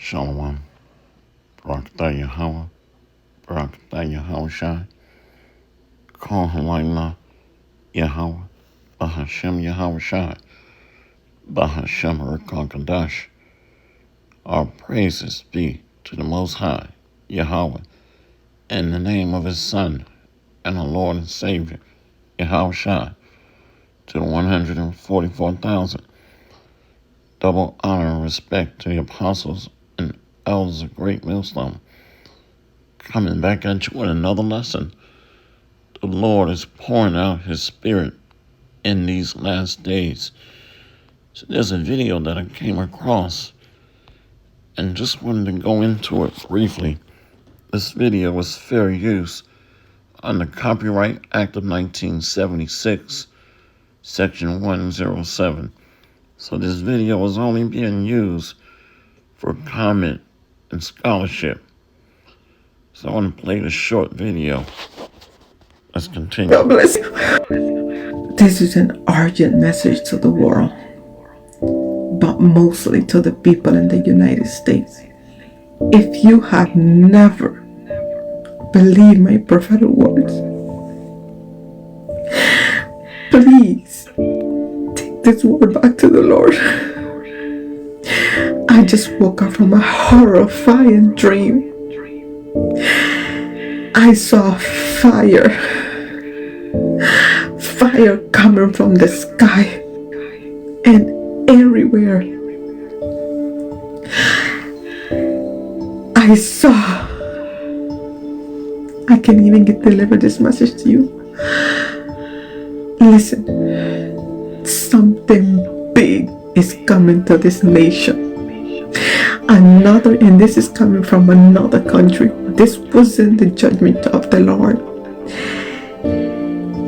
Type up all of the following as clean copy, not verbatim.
Shalom, Barakatah Yahweh, Barakatah Yahweh Shai, Kol Halayla Yahweh, Bahashem Yahweh Shai, Bahashem Rekakadash. Our praises be to the Most High, Yahweh, in the name of His Son and our Lord and Savior, Yahweh Shai, to the 144,000. Double honor and respect to the apostles and elders of Great Millstone. Coming back at you with another lesson. The Lord is pouring out His Spirit in these last days. So there's a video that I came across and just wanted to go into it briefly. This video was fair use under Copyright Act of 1976, Section 107. So this video was only being used for comment and scholarship. So I want to play this short video. Let's continue. God bless you. This is an urgent message to the world, but mostly to the people in the United States. If you have never believed my prophetic words, please take this word back to the Lord. I just woke up from a horrifying dream. I saw fire coming from the sky and everywhere. I can't even deliver this message to you. Listen, something big is coming to this nation. And this is coming from another country. This wasn't the judgment of the Lord.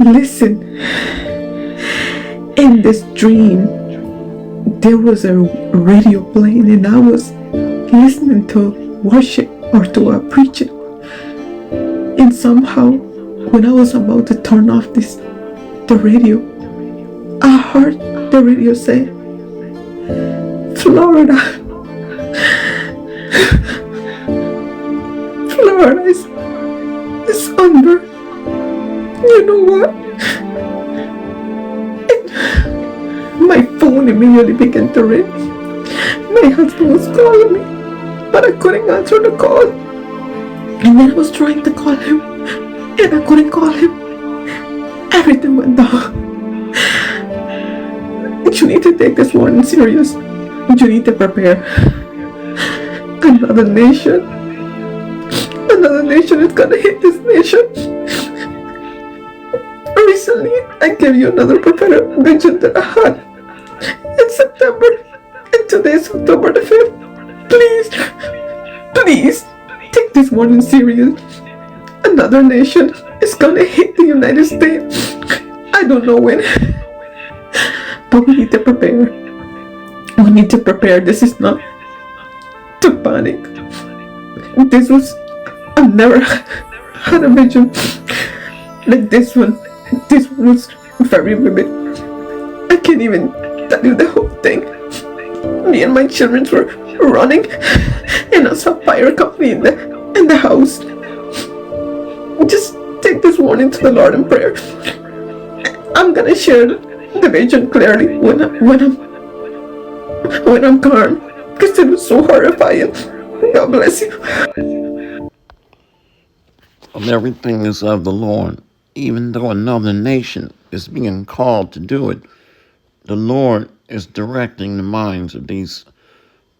Listen, in this dream, there was a radio playing and I was listening to worship or to a preaching. And somehow, when I was about to turn off the radio, I heard the radio say, Florida is under. You know what? My phone immediately began to ring. My husband was calling me, but I couldn't answer the call. And then I was trying to call him, and I couldn't call him. Everything went down. You need to take this warning serious. You need to prepare. Another nation is gonna hit this nation. Recently, I gave you another prophetic vision that I had in September, and today is October the 5th. Please, take this warning serious. Another nation is gonna hit the United States. I don't know when, but we need to prepare. We need to prepare. This is not to panic. I've never had a vision like this one. This one was very vivid. I can't even tell you the whole thing. Me and my children were running, and I saw fire coming in the house. Just take this warning to the Lord in prayer. I'm gonna share the vision clearly when I'm calm, because it was so horrifying. God bless you. Everything is of the Lord. Even though another nation is being called to do it, the Lord is directing the minds of these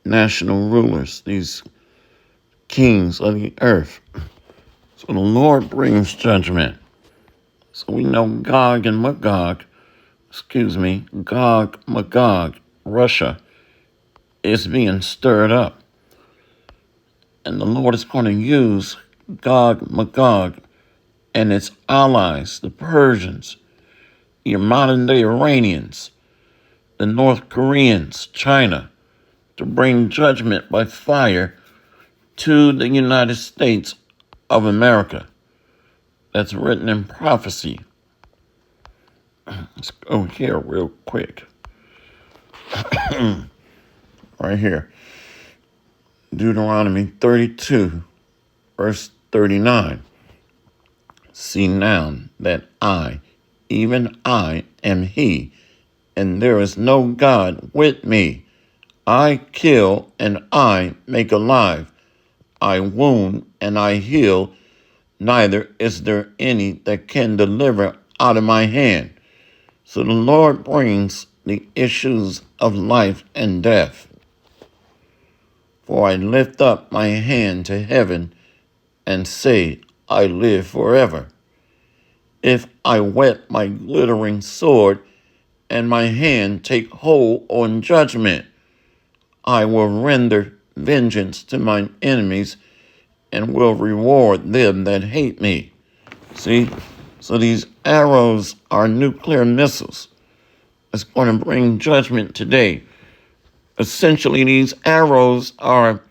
national rulers, these kings of the earth. So the Lord brings judgment. So we know Gog, Magog, Russia, is being stirred up. And the Lord is going to use Gog, Magog, and its allies, the Persians, your modern-day Iranians, the North Koreans, China, to bring judgment by fire to the United States of America. That's written in prophecy. Let's go here real quick. Right here. Deuteronomy 32, verse 39. See now that I, even I, am He, and there is no God with me. I kill and I make alive. I wound and I heal. Neither is there any that can deliver out of my hand. So the Lord brings the issues of life and death. For I lift up my hand to heaven and say, I live forever. If I whet my glittering sword and my hand take hold on judgment, I will render vengeance to mine enemies and will reward them that hate me. See? So these arrows are nuclear missiles. It's going to bring judgment today. Essentially, these arrows are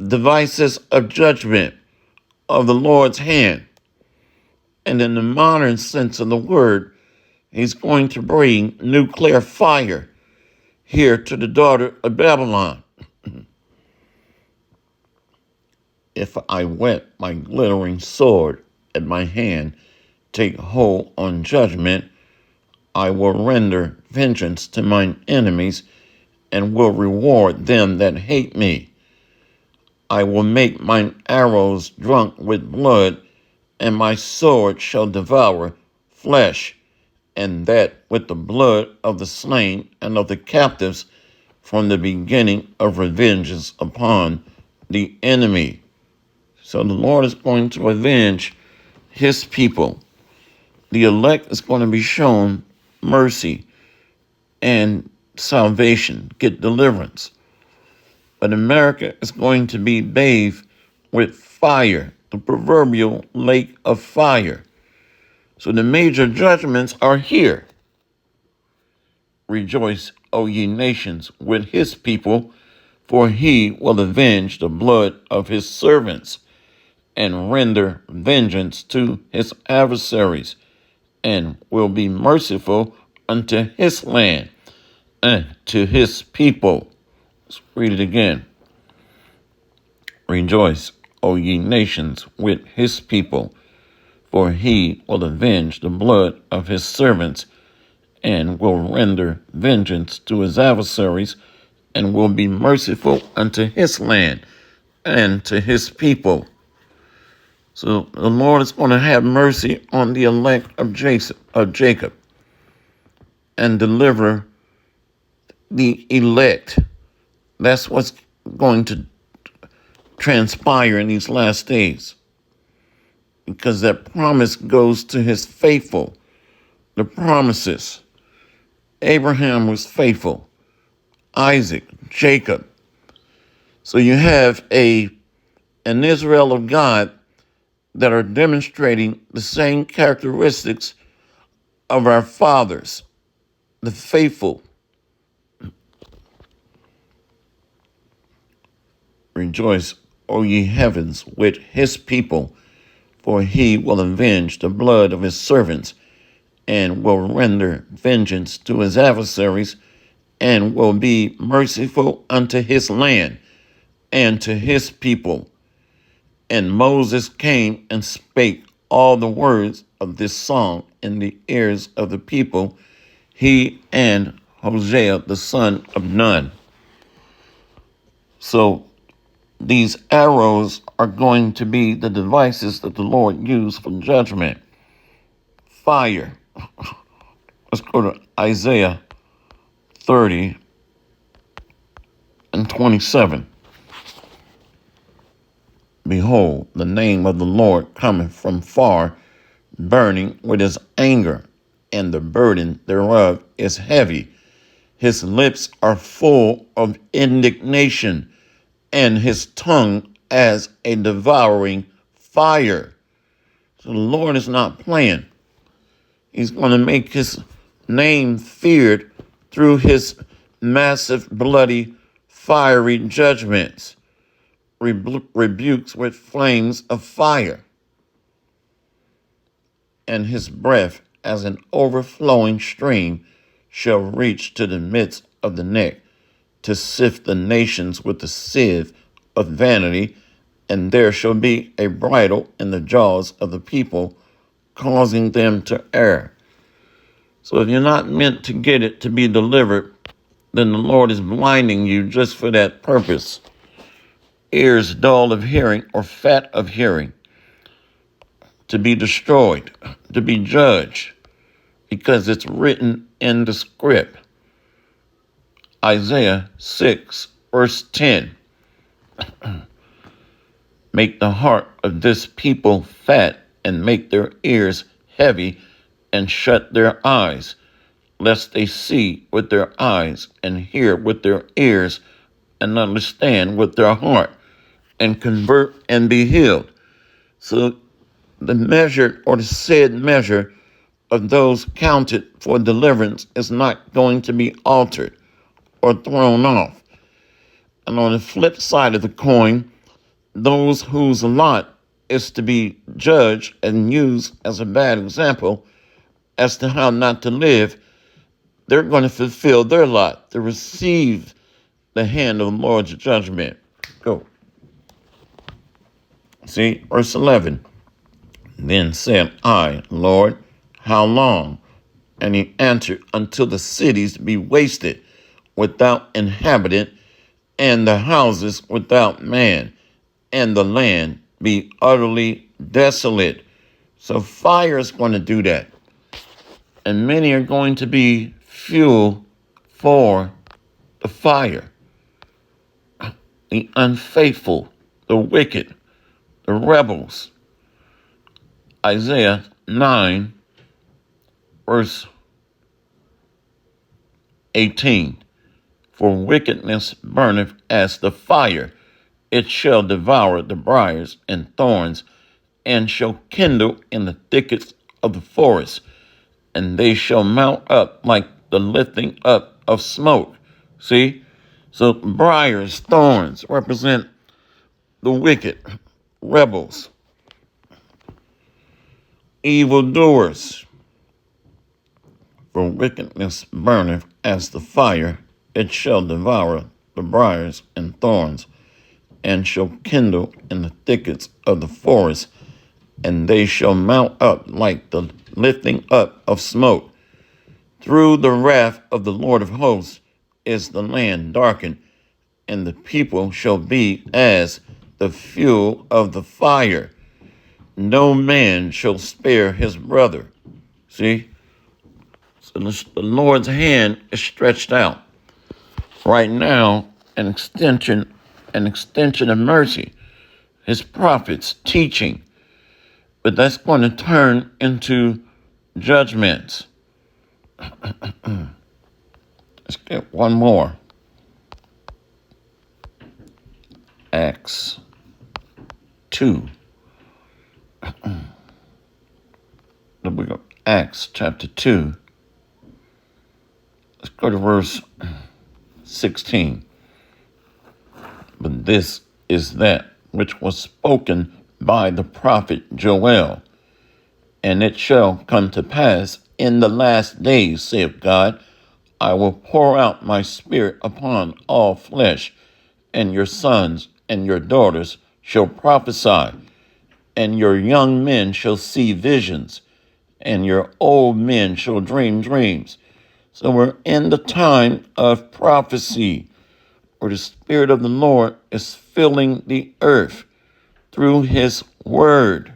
devices of judgment of the Lord's hand. And in the modern sense of the word, he's going to bring nuclear fire here to the daughter of Babylon. If I whet my glittering sword at my hand, take hold on judgment, I will render vengeance to mine enemies and will reward them that hate me. I will make mine arrows drunk with blood, and my sword shall devour flesh, and that with the blood of the slain and of the captives from the beginning of revenges upon the enemy. So the Lord is going to avenge his people. The elect is going to be shown mercy and salvation, get deliverance. But America is going to be bathed with fire, the proverbial lake of fire. So the major judgments are here. Rejoice, O ye nations, with his people, for he will avenge the blood of his servants and render vengeance to his adversaries, and will be merciful unto his land and to his people. Let's read it again. Rejoice, O ye nations, with his people, for he will avenge the blood of his servants and will render vengeance to his adversaries and will be merciful unto his land and to his people. So the Lord is going to have mercy on the elect of Jacob and deliver the elect. That's what's going to transpire in these last days, because that promise goes to his faithful. The promises. Abraham was faithful. Isaac, Jacob. So you have an Israel of God that are demonstrating the same characteristics of our fathers, the faithful. Rejoice, O ye heavens, with his people, for he will avenge the blood of his servants and will render vengeance to his adversaries and will be merciful unto his land and to his people. And Moses came and spake all the words of this song in the ears of the people, he and Hosea the son of Nun. So these arrows are going to be the devices that the Lord used for judgment. Fire. Let's go to Isaiah 30 and 27. Behold, the name of the Lord cometh from far, burning with his anger, and the burden thereof is heavy. His lips are full of indignation, and his tongue as a devouring fire. So the Lord is not playing. He's going to make his name feared through his massive, bloody, fiery judgments, rebukes with flames of fire, and his breath as an overflowing stream shall reach to the midst of the neck, to sift the nations with the sieve of vanity, and there shall be a bridle in the jaws of the people, causing them to err. So if you're not meant to get it to be delivered, then the Lord is blinding you just for that purpose. Ears dull of hearing or fat of hearing, to be destroyed, to be judged, because it's written in the script. Isaiah 6, verse 10. Make the heart of this people fat, and make their ears heavy, and shut their eyes, lest they see with their eyes, and hear with their ears, and understand with their heart, and convert and be healed. So the measure, or the said measure, of those counted for deliverance is not going to be altered or thrown off. And on the flip side of the coin, those whose lot is to be judged and used as a bad example as to how not to live, they're going to fulfill their lot to receive the hand of the Lord's judgment. Go. See, verse 11. Then said I, Lord, how long? And he answered, until the cities be wasted without inhabitant, and the houses without man, and the land be utterly desolate. So fire is going to do that. And many are going to be fuel for the fire. The unfaithful, the wicked, the rebels. Isaiah 9, verse 18. For wickedness burneth as the fire, it shall devour the briars and thorns, and shall kindle in the thickets of the forest, and they shall mount up like the lifting up of smoke. See? So briars, thorns represent the wicked, rebels, evildoers. For wickedness burneth as the fire, it shall devour the briars and thorns, and shall kindle in the thickets of the forest, and they shall mount up like the lifting up of smoke. Through the wrath of the Lord of hosts is the land darkened, and the people shall be as the fuel of the fire. No man shall spare his brother. See? So the Lord's hand is stretched out. Right now, an extension of mercy. His prophets teaching. But that's going to turn into judgments. Let's get one more. Acts 2. The book of Acts chapter 2. Let's go to verse 16. But this is that which was spoken by the prophet Joel. And it shall come to pass in the last days, saith God, I will pour out my spirit upon all flesh, and your sons and your daughters shall prophesy, and your young men shall see visions, and your old men shall dream dreams. So we're in the time of prophecy, where the Spirit of the Lord is filling the earth through his word.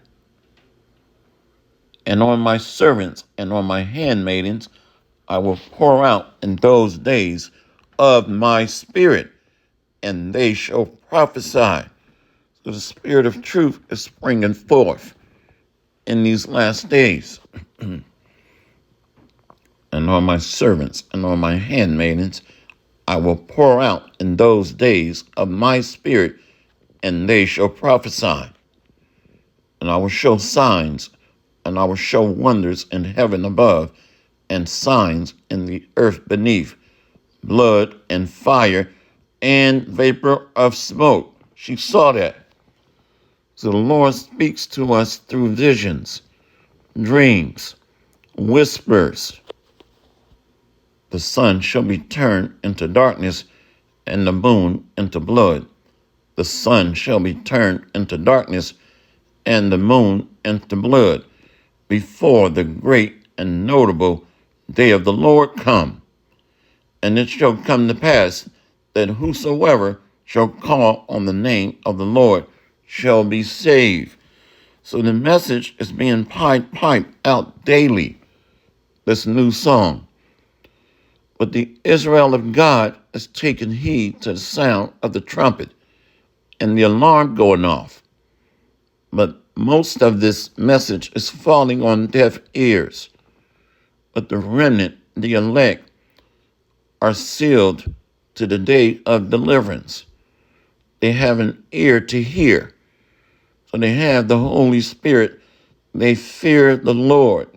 And on my servants and on my handmaidens I will pour out in those days of my spirit, and they shall prophesy. So the Spirit of truth is springing forth in these last days. And on my servants and on my handmaidens I will pour out in those days of my spirit, and they shall prophesy. And I will show signs, and I will show wonders in heaven above, and signs in the earth beneath, blood and fire and vapor of smoke. She saw that. So the Lord speaks to us through visions, dreams, whispers. The sun shall be turned into darkness, and the moon into blood, The sun shall be turned into darkness, and the moon into blood, before the great and notable day of the Lord come. And it shall come to pass that whosoever shall call on the name of the Lord shall be saved. So the message is being piped out daily, this new song. But the Israel of God is taking heed to the sound of the trumpet and the alarm going off. But most of this message is falling on deaf ears. But the remnant, the elect, are sealed to the day of deliverance. They have an ear to hear. So they have the Holy Spirit. They fear the Lord.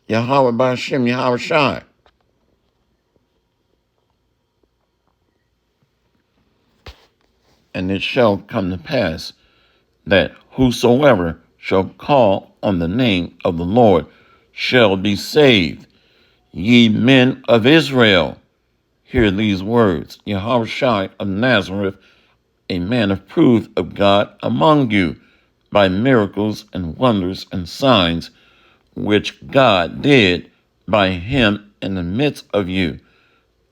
Yahweh Ba'ashem Yahweh Shai. And it shall come to pass that whosoever shall call on the name of the Lord shall be saved. Ye men of Israel, hear these words. Yahweh Shai of Nazareth, a man approved of God among you by miracles and wonders and signs, which God did by him in the midst of you,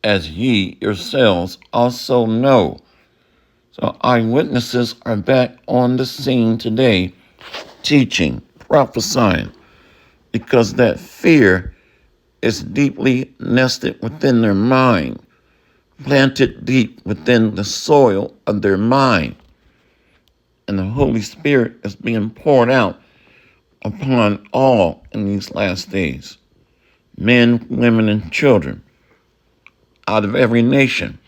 as ye yourselves also know. So eyewitnesses are back on the scene today, teaching, prophesying, because that fear is deeply nested within their mind, planted deep within the soil of their mind. And the Holy Spirit is being poured out upon all in these last days, men, women, and children, out of every nation.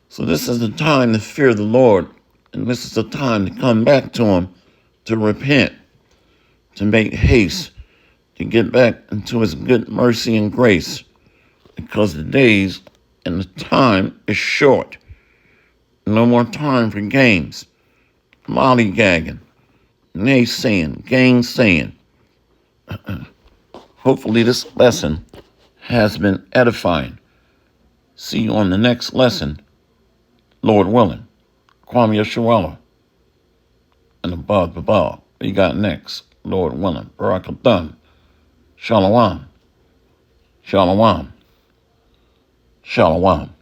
So this is the time to fear the Lord, and this is the time to come back to him, to repent, to make haste, to get back into his good mercy and grace, because the days and the time is short. No more time for games, lollygagging, naysaying, gainsaying. Hopefully this lesson has been edifying. See you on the next lesson, Lord willing. Kwame Yeshua, and above. What you got next, Lord willing? Barakathon. Shalom. Shalom. Shalom.